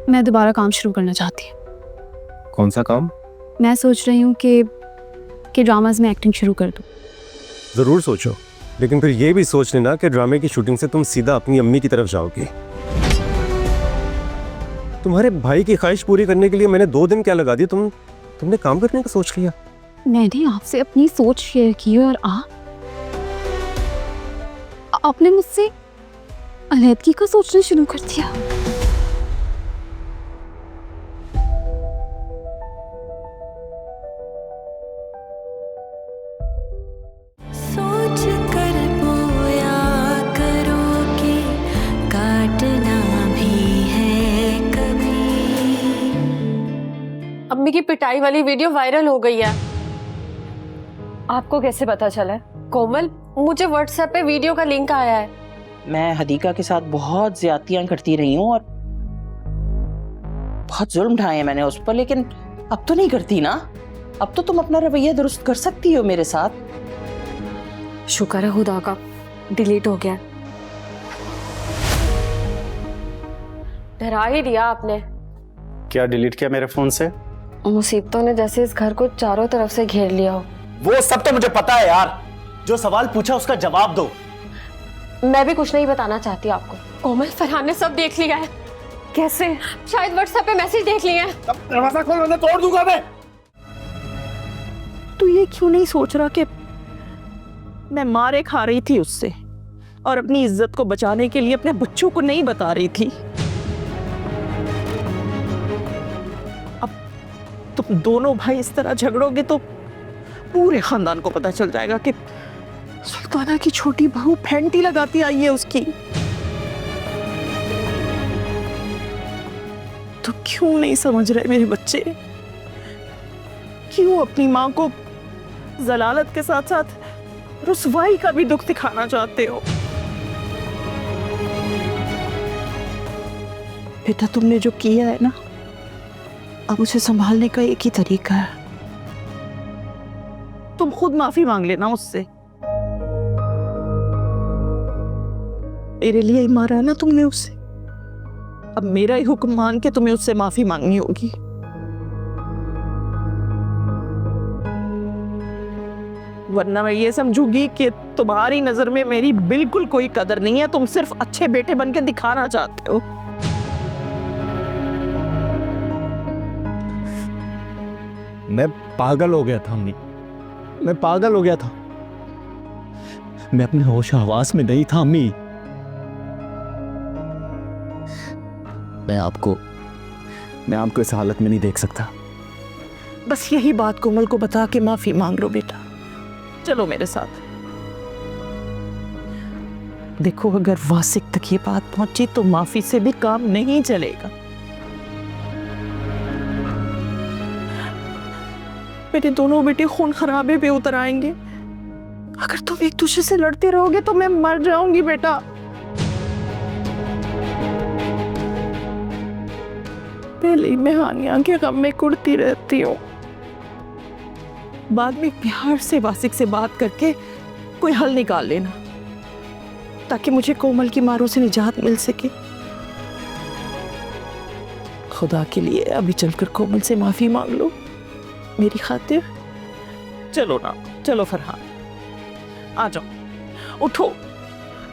मैं दोबारा काम शुरू करना चाहती हूँ। कौन सा काम? मैं सोच रही हूँ कि ड्रामाज में एक्टिंग शुरू कर दूँ। ज़रूर सोचो, लेकिन फिर ये भी सोच लेना कि ड्रामे की शूटिंग से तुम सीधा अपनी अम्मी की तरफ जाओगी। तुम्हारे भाई की ख्वाहिश पूरी करने के लिए मैंने 2 दिन क्या लगा दिए, तुमने काम करने का सोच लिया। मैंने आपसे अपनी सोच शेयर की और आपने मुझसे अलहदगी का सोचना शुरू कर दिया। सोच कर बोया करो कि काटना भी है कभी। अम्मी की पिटाई वाली वीडियो वायरल हो गई है। आपको कैसे पता चला? कोमल, मुझे व्हाट्सएप पे वीडियो का लिंक आया है। मैं हदीका के साथ बहुत ज्यादतियां करती रही हूँ और बहुत जुल्म ढाए हैं मैंने उस पर, लेकिन अब तो नहीं करती ना। अब तो तुम अपना रवैया दुरुस्त कर सकती हो मेरे साथ। शुक्र है खुदा का, डिलीट हो गया। डरा ही दिया आपने। क्या डिलीट किया मेरे फोन से? मुसीबतों ने जैसे इस घर को चारों तरफ से घेर लिया हो। वो सब तो मुझे पता है यार, जो सवाल पूछा उसका जवाब दो। मैं भी कुछ नहीं बताना चाहती आपको। कोमल, फरहान ने सब देख लिया है। कैसे? शायद व्हाट्सएप पे मैसेज देख लिए हैं। अब दरवाजा खोल वरना तोड़ दूंगा मैं। तू ये क्यों नहीं सोच रहा कि मैं मारे खा रही थी उससे और अपनी इज्जत को बचाने के लिए अपने बच्चों को नहीं बता रही थी? अब तुम दोनों भाई इस तरह झगड़ोगे तो पूरे खानदान को पता चल जाएगा कि सुल्ताना की छोटी बहू फैंटी लगाती आई है उसकी। तो क्यों नहीं समझ रहे मेरे बच्चे? क्यों अपनी माँ को जलालत के साथ साथ रुसवाई का भी दुख दिखाना चाहते हो? बेटा, तुमने जो किया है ना, अब उसे संभालने का एक ही तरीका है। तुम खुद माफी मांग लेना उससे। मेरे लिए ही मारा है ना तुमने उसे, अब मेरा ही हुक्म मान के तुम्हें उससे माफी मांगनी होगी। वरना मैं ये समझूंगी कि तुम्हारी नजर में मेरी बिल्कुल कोई कदर नहीं है, तुम सिर्फ अच्छे बेटे बन के दिखाना चाहते हो। मैं पागल हो गया था अम्मी, मैं पागल हो गया था। मैं अपने होश हवास में नहीं था अम्मी। मैं आपको इस हालत में नहीं देख सकता। बस यही बात कोमल को बता के माफी मांग लो बेटा। चलो मेरे साथ। देखो, अगर वासिक तक ये बात पहुंची तो माफी से भी काम नहीं चलेगा। मेरे दोनों बेटे खून खराबे पे उतर आएंगे। अगर तुम एक दूसरे से लड़ते रहोगे तो मैं मर जाऊंगी बेटा। पहले ही मैं हानिया के गम में कुड़ती रहती हूँ, बाद में प्यार से वासिक से बात करके कोई हल निकाल लेना, ताकि मुझे कोमल की मारों से निजात मिल सके। खुदा के लिए अभी चलकर कोमल से माफी मांग लो मेरी खातिर। चलो ना, चलो फरहान, आ जाओ, उठो,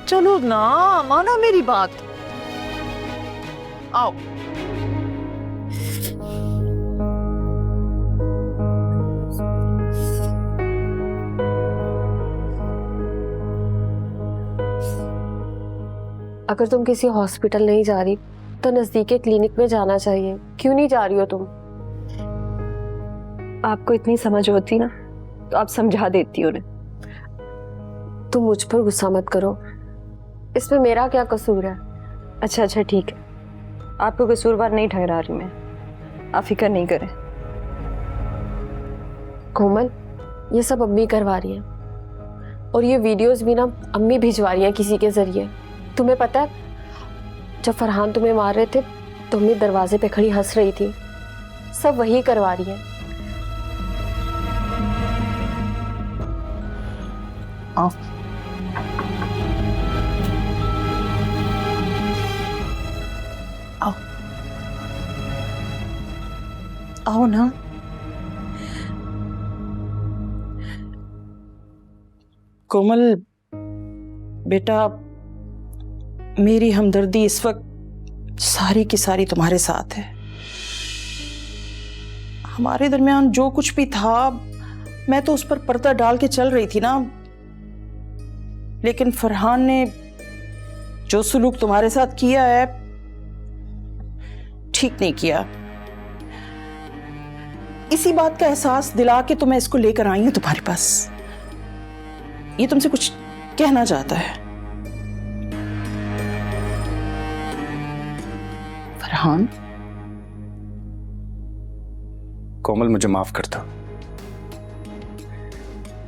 चलो ना, मानो मेरी बात। आओ। अगर तुम किसी हॉस्पिटल नहीं जा रही तो नजदीक के क्लिनिक में जाना चाहिए। क्यों नहीं जा रही हो तुम? आपको इतनी समझ होती ना तो आप समझा देती उन्हें। तुम मुझ पर गुस्सा मत करो, इसमें मेरा क्या कसूर है? अच्छा ठीक है, आपको कसूरवार नहीं ठहरा रही मैं, आप फिक्र नहीं करें। कोमल, ये सब अम्मी करवा रही है और ये वीडियोस भी ना अम्मी भिजवा रही है किसी के जरिए। तुम्हें पता है, जब फरहान तुम्हें मार रहे थे तो अम्मी दरवाजे पे खड़ी हंस रही थी। सब वही करवा रही है। आओ। आओ। आओ ना। कोमल बेटा, मेरी हमदर्दी इस वक्त सारी की सारी तुम्हारे साथ है। हमारे दरमियान जो कुछ भी था, मैं तो उस पर पर्दा डाल के चल रही थी ना, लेकिन फरहान ने जो सलूक तुम्हारे साथ किया है ठीक नहीं किया। इसी बात का एहसास दिला के तो मैं इसको लेकर आई हूं तुम्हारे पास। ये तुमसे कुछ कहना चाहता है। फरहान, कोमल मुझे माफ कर दो,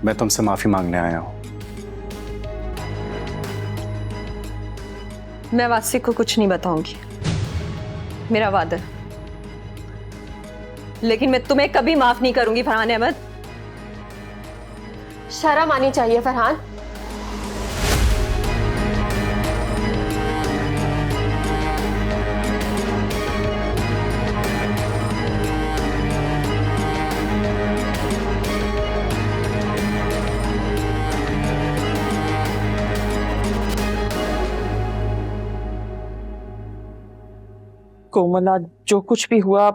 मैं तुमसे माफी मांगने आया हूं। मैं वासिक को कुछ नहीं बताऊंगी, मेरा वादा। लेकिन मैं तुम्हें कभी माफ नहीं करूंगी फरहान अहमद। शर्म आनी चाहिए फरहान। कोमल, आज जो कुछ भी हुआ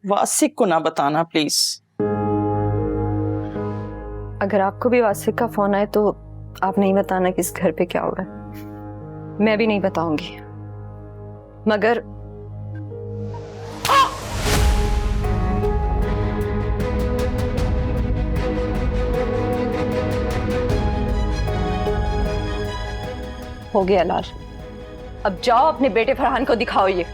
वासिक को ना बताना प्लीज। अगर आपको भी वासिक का फोन आए तो आप नहीं बताना कि इस घर पे क्या हुआ है। मैं भी नहीं बताऊंगी, मगर हो गया लाल। अब जाओ अपने बेटे फरहान को दिखाओ ये।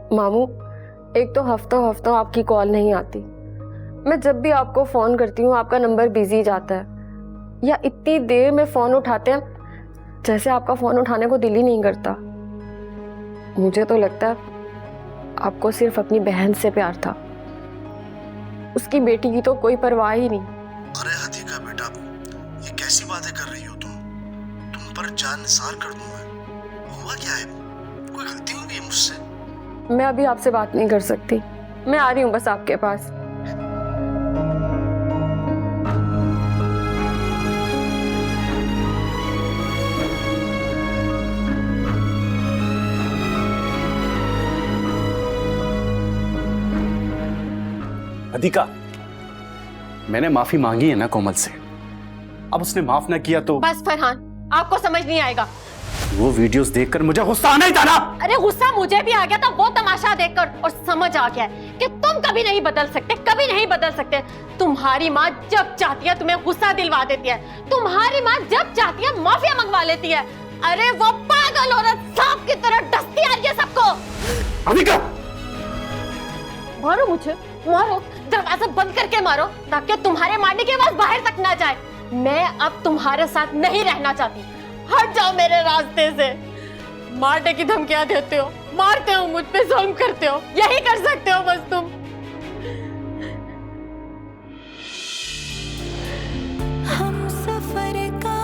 मामू, एक तो हफ्तों हफ्तों आपकी कॉल नहीं आती। मैं जब भी आपको फोन करती हूँ आपका नंबर बिजी जाता है, या इतनी देर में फोन उठाते हैं जैसे आपका फोन उठाने को दिल ही नहीं करता। मुझे तो लगता है आपको सिर्फ अपनी बहन से प्यार था, उसकी बेटी की तो कोई परवाह ही नहीं। अरे हदीका बेटा, ये कैसी बातें कर रही हो तुम पर जान निसार कर दूं मैं। हुआ क्या है? कोई गलती हो गई मुझसे? मैं अभी आपसे बात नहीं कर सकती, मैं आ रही हूँ बस आपके पास। अधिका, मैंने माफी मांगी है ना कोमल से, अब उसने माफ ना किया तो। बस फरहान, आपको समझ नहीं आएगा। वो वीडियोस देखकर मुझे गुस्सा आना ही था ना। अरे गुस्सा मुझे भी आ गया था वो तमाशा देखकर, और समझ आ गया कि तुम कभी नहीं बदल सकते, कभी नहीं बदल सकते। तुम्हारी माँ जब चाहती है तुम्हें गुस्सा दिलवा देती है, तुम्हारी माँ जब चाहती है माफिया मंगवा लेती है। अरे वो पागल औरत सांप की तरह डसती आ रही है सबको। अधिका, मारो मुझे, मारो, दरवाजा बंद करके मारो ताकि तुम्हारे मारने की आवाज बाहर तक ना जाए। मैं अब तुम्हारे साथ नहीं रहना चाहती, हट जाओ मेरे रास्ते से। मारने की धमकियां देते हो, मारते हो, मुझ पे जुल्म करते हो, यही कर सकते हो बस तुम। हम सफर का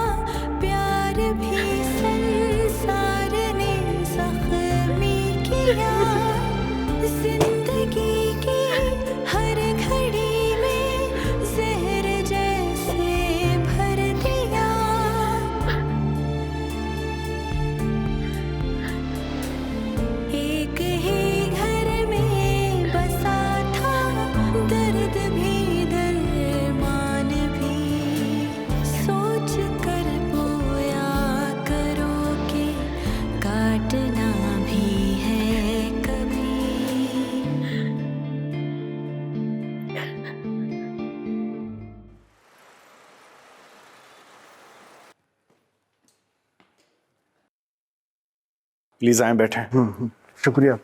प्यार भी संसार ने जख्मी किया। जिंदगी की हर घड़ी में जहर जैसे भर दिया। एक ही घर में बसा था दर्द भी दरमान भी। सोच कर बोया करो कि काटना भी है कभी। प्लीज आए बैठे। शुक्रिया।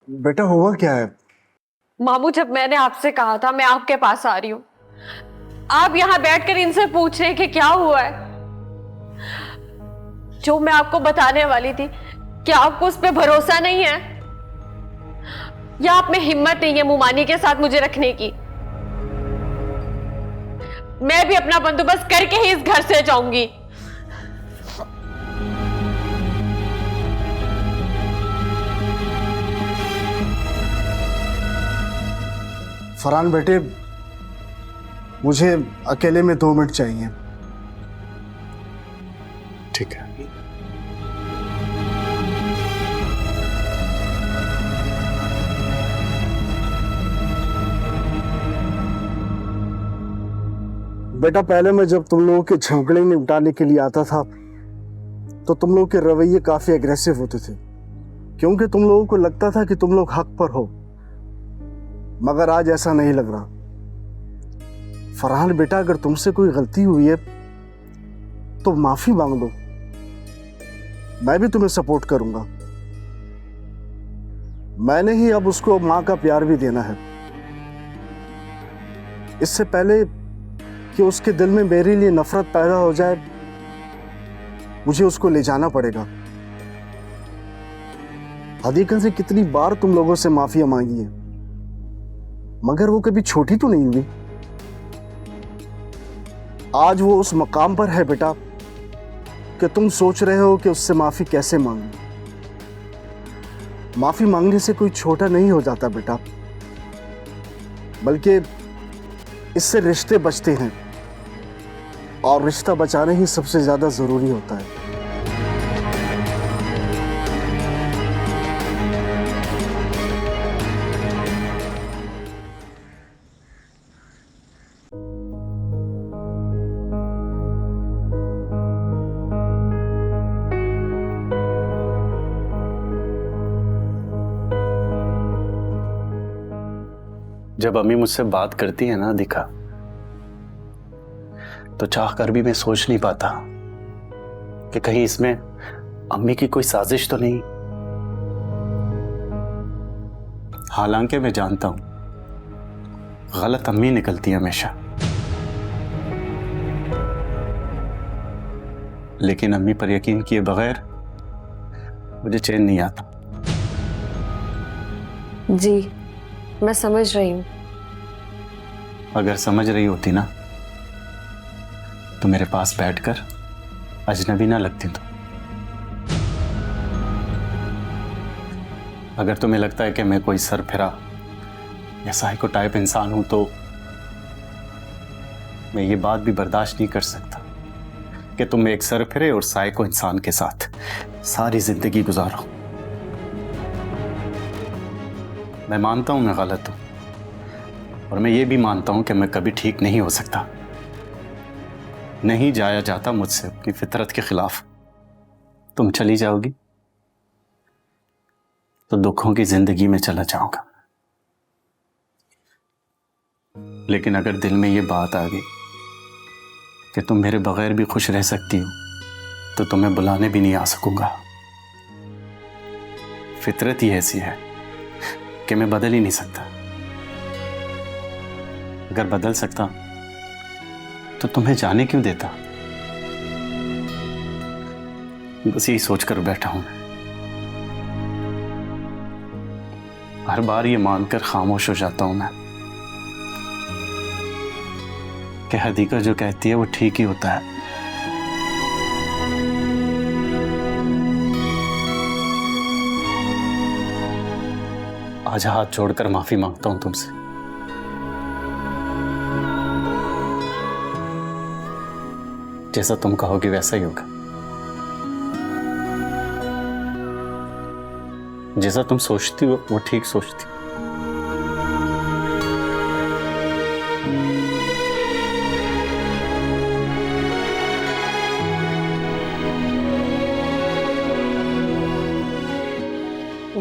बेटा हुआ क्या है? मामू, जब मैंने आपसे कहा था मैं आपके पास आ रही हूँ, आप यहाँ बैठकर इनसे पूछ रहे हैं कि क्या हुआ है। जो मैं आपको बताने वाली थी, क्या आपको उस पर भरोसा नहीं है? या आप में हिम्मत नहीं है मुमानी के साथ मुझे रखने की? मैं भी अपना बंदोबस्त करके ही इस घर से जाऊंगी। फरहान बेटे, मुझे अकेले में 2 मिनट चाहिए। ठीक है। बेटा, पहले मैं जब तुम लोगों के झगड़े निपटाने के लिए आता था तो तुम लोगों के रवैये काफी एग्रेसिव होते थे, क्योंकि तुम लोगों को लगता था कि तुम लोग हक पर हो। मगर आज ऐसा नहीं लग रहा। फरहान बेटा, अगर तुमसे कोई गलती हुई है तो माफी मांग लो, मैं भी तुम्हें सपोर्ट करूंगा। मैंने ही अब उसको मां का प्यार भी देना है। इससे पहले कि उसके दिल में मेरे लिए नफरत पैदा हो जाए, मुझे उसको ले जाना पड़ेगा। हदीका से कितनी बार तुम लोगों से माफिया मांगी है, मगर वो कभी छोटी तो नहीं हुई। आज वो उस मकाम पर है बेटा कि तुम सोच रहे हो कि उससे माफी कैसे मांगो। माफी मांगने से कोई छोटा नहीं हो जाता बेटा, बल्कि इससे रिश्ते बचते हैं, और रिश्ता बचाना ही सबसे ज्यादा जरूरी होता है। जब अम्मी मुझसे बात करती है ना दिखा, तो चाह कर भी मैं सोच नहीं पाता कि कहीं इसमें अम्मी की कोई साजिश तो नहीं। हालांकि मैं जानता हूं गलत अम्मी निकलती है हमेशा, लेकिन अम्मी पर यकीन किए बगैर मुझे चैन नहीं आता। जी, मैं समझ रही हूं। अगर समझ रही होती ना तो मेरे पास बैठकर अजनबी ना लगती। तो अगर तुम्हें लगता है कि मैं कोई सरफिरा या साइको टाइप इंसान हूं, तो मैं ये बात भी बर्दाश्त नहीं कर सकता कि तुम एक सरफिरे और साइको इंसान के साथ सारी जिंदगी गुजारो। मैं मानता हूं मैं गलत हूं, और मैं ये भी मानता हूं कि मैं कभी ठीक नहीं हो सकता। नहीं जाया जाता मुझसे अपनी फितरत के खिलाफ। तुम चली जाओगी तो दुखों की जिंदगी में चला जाऊंगा, लेकिन अगर दिल में ये बात आ गई कि तुम मेरे बगैर भी खुश रह सकती हो, तो तुम्हें बुलाने भी नहीं आ सकूंगा। फितरत ही ऐसी है कि मैं बदल ही नहीं सकता। अगर बदल सकता तो तुम्हें जाने क्यों देता? बस यही सोचकर बैठा हूं मैं। हर बार ये मानकर खामोश हो जाता हूं मैं कि हदीका जो कहती है वो ठीक ही होता है। आज हाथ जोड़कर माफी मांगता हूं तुमसे। जैसा तुम कहोगे वैसा ही होगा। जैसा तुम सोचती हो वो ठीक सोचती हो।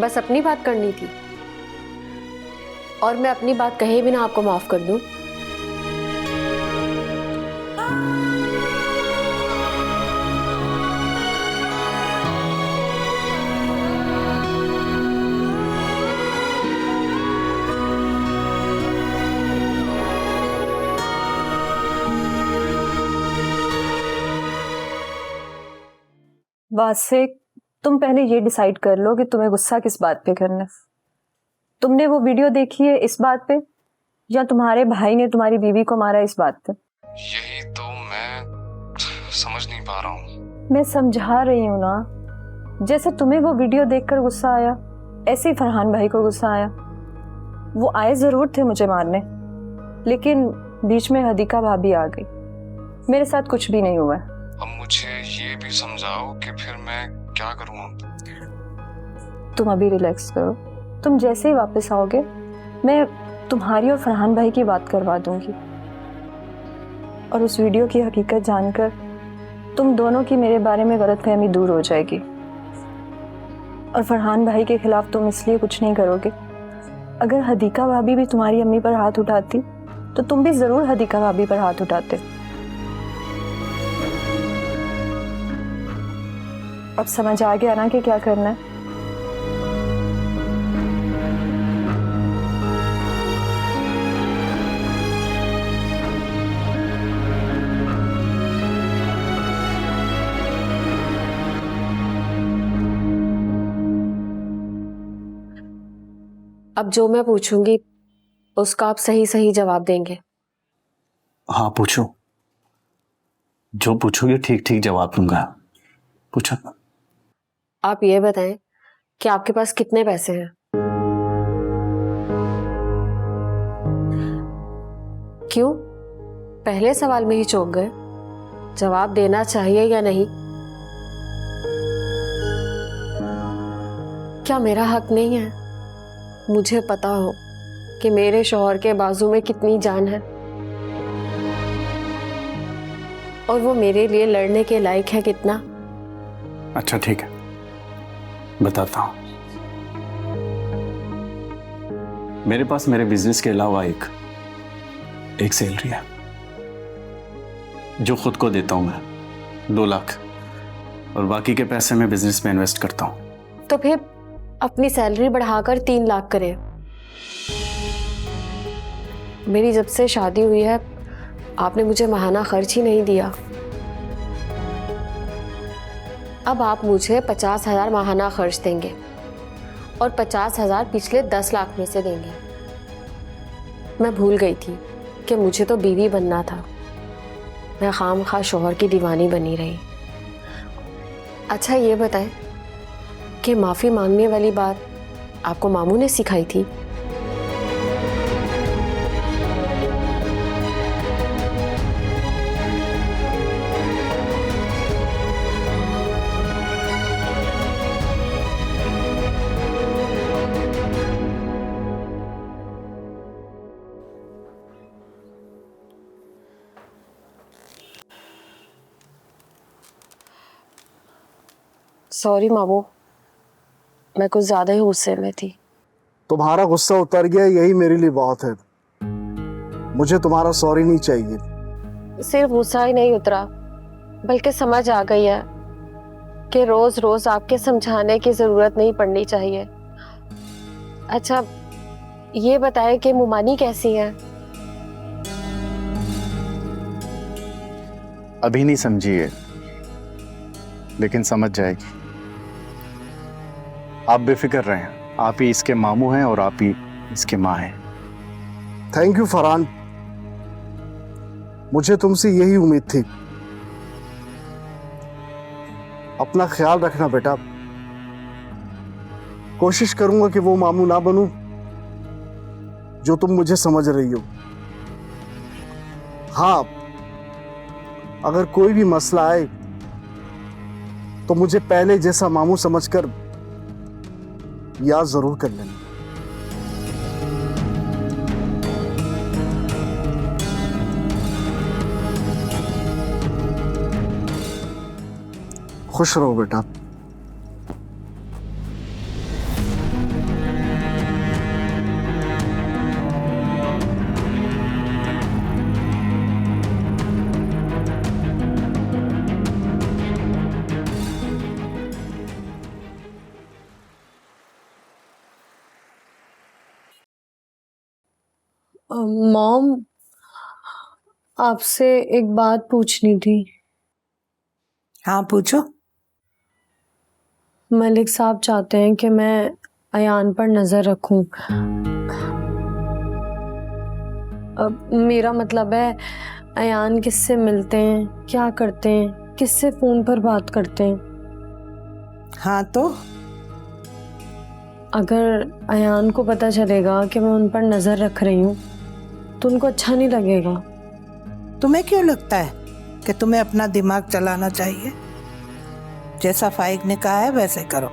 बस अपनी बात करनी थी, और मैं अपनी बात कहे बिना आपको माफ कर दूं? वासिक, तुम पहले ये डिसाइड कर लो कि तुम्हें गुस्सा किस बात पे करना है। तुमने वो वीडियो देखी है इस बात पे, या तुम्हारे भाई ने तुम्हारी बीवी को मारा इस बात पे? यही तो मैं समझ नहीं पा रहा हूँ। मैं समझा रही हूँ ना, जैसे तुम्हें वो वीडियो देखकर गुस्सा आया, ऐसे ही फरहान भाई को गुस्सा आया। वो आए जरूर थे मुझे मारने, लेकिन बीच में हदीका भाभी आ गई। मेरे साथ कुछ भी नहीं हुआ। अब मुझे ये भी समझाओ कि फिर मैं क्या करूँ अब? तुम अभी रिलैक्स करो। तुम जैसे ही वापस आओगे, मैं तुम्हारी और फरहान भाई की बात करवा दूंगी, और उस वीडियो की हकीकत जानकर तुम दोनों की मेरे बारे में गलतफहमी दूर हो जाएगी। और फरहान भाई के खिलाफ तुम इसलिए कुछ नहीं करोगे। अगर हदीका भाभी भी तुम्हारी अम्मी पर हाथ उठाती तो तुम भी जरूर हदीका भाभी पर हाथ उठाते। अब समझ आ गया ना कि क्या करना है? अब जो मैं पूछूंगी उसका आप सही सही जवाब देंगे। हाँ पूछो, जो पूछोगे ठीक ठीक जवाब दूंगा। पूछो। आप ये बताएं कि आपके पास कितने पैसे हैं? क्यों, पहले सवाल में ही चौंक गए? जवाब देना चाहिए या नहीं? क्या मेरा हक नहीं है मुझे पता हो कि मेरे शौहर के बाजू में कितनी जान है, और वो मेरे लिए लड़ने के लायक है कितना? अच्छा ठीक है, बताता हूं। मेरे पास मेरे बिजनेस के अलावा एक सैलरी है जो खुद को देता हूं मैं, 2 लाख, और बाकी के पैसे मैं बिजनेस में इन्वेस्ट करता हूं। तो फिर अपनी सैलरी बढ़ाकर 3 लाख करें। मेरी जब से शादी हुई है आपने मुझे माहाना खर्च ही नहीं दिया। अब आप मुझे 50,000 माहाना खर्च देंगे और 50,000 पिछले 10 लाख में से देंगे। मैं भूल गई थी कि मुझे तो बीवी बनना था। मैं खामखा शौहर की दीवानी बनी रही। अच्छा ये बताएं कि माफ़ी मांगने वाली बात आपको मामू ने सिखाई थी? सॉरी मामू, मैं कुछ ज्यादा ही गुस्से में थी। तुम्हारा गुस्सा उतर गया, यही मेरे लिए बहुत है। मुझे तुम्हारा सॉरी नहीं चाहिए। सिर्फ गुस्सा ही नहीं उतरा, बल्कि समझ आ गई है कि रोज रोज आपके समझाने की जरूरत नहीं पड़नी चाहिए। अच्छा ये बताएं कि मुमानी कैसी है? अभी नहीं समझी है, लेकिन समझ जाएगी। आप बेफिक्र रहें, आप ही इसके मामू हैं और आप ही इसके माँ हैं। थैंक यू फरहान, मुझे तुमसे यही उम्मीद थी। अपना ख्याल रखना बेटा। कोशिश करूंगा कि वो मामू ना बनूं जो तुम मुझे समझ रही हो। हाँ, अगर कोई भी मसला आए तो मुझे पहले जैसा मामू समझकर याद जरूर कर लेना। खुश रहो बेटा। मॉम, आपसे एक बात पूछनी थी। हाँ पूछो। मलिक साहब चाहते हैं कि मैं अयान पर नजर रखूं। अब मेरा मतलब है अयान किससे मिलते हैं, क्या करते हैं, किससे फोन पर बात करते हैं। हाँ तो अगर अयान को पता चलेगा कि मैं उन पर नजर रख रही हूँ तो उनको अच्छा नहीं लगेगा। तुम्हें क्यों लगता है कि तुम्हें अपना दिमाग चलाना चाहिए? जैसा फाइक ने कहा है वैसे करो।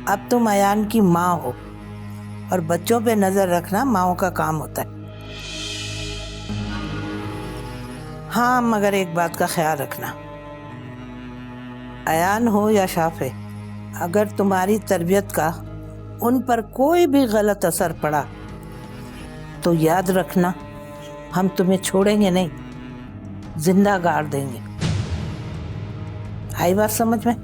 अब तुम अयान की माँ हो और बच्चों पे नजर रखना माँओं का काम होता है। हाँ, मगर एक बात का ख्याल रखना, अयान हो या शाफे, अगर तुम्हारी तरबियत का उन पर कोई भी गलत असर पड़ा तो याद रखना हम तुम्हें छोड़ेंगे नहीं, जिंदा गाड़ देंगे। आई बात समझ में?